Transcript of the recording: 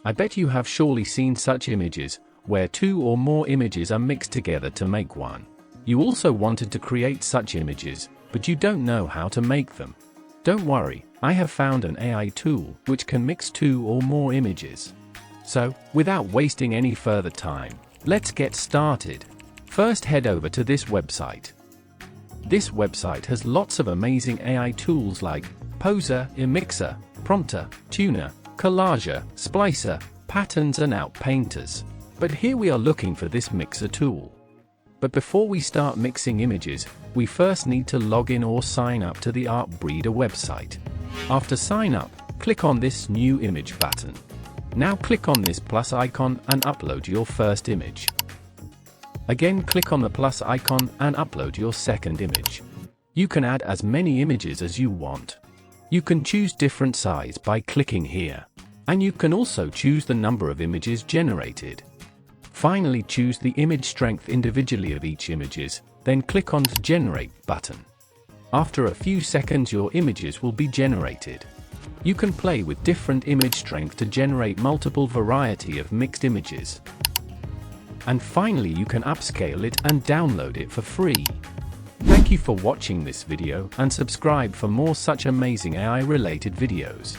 I bet you have surely seen such images, where two or more images are mixed together to make one. You also wanted to create such images, but you don't know how to make them. Don't worry, I have found an AI tool which can mix two or more images. So, without wasting any further time, let's get started. First, head over to this website. This website has lots of amazing AI tools like Poser, Mixer, Prompter, Tuner, Collager, Splicer, Patterns and Outpainters. But here we are looking for this mixer tool. But before we start mixing images, we first need to log in or sign up to the Artbreeder website. After sign up, click on this New Image button. Now click on this plus icon and upload your first image. Again, click on the plus icon and upload your second image. You can add as many images as you want. You can choose different size by clicking here. And you can also choose the number of images generated. Finally, choose the image strength individually of each images, then click on the Generate button. After a few seconds, your images will be generated. You can play with different image strength to generate multiple variety of mixed images. And finally, you can upscale it and download it for free. Thank you for watching this video and subscribe for more such amazing AI related videos.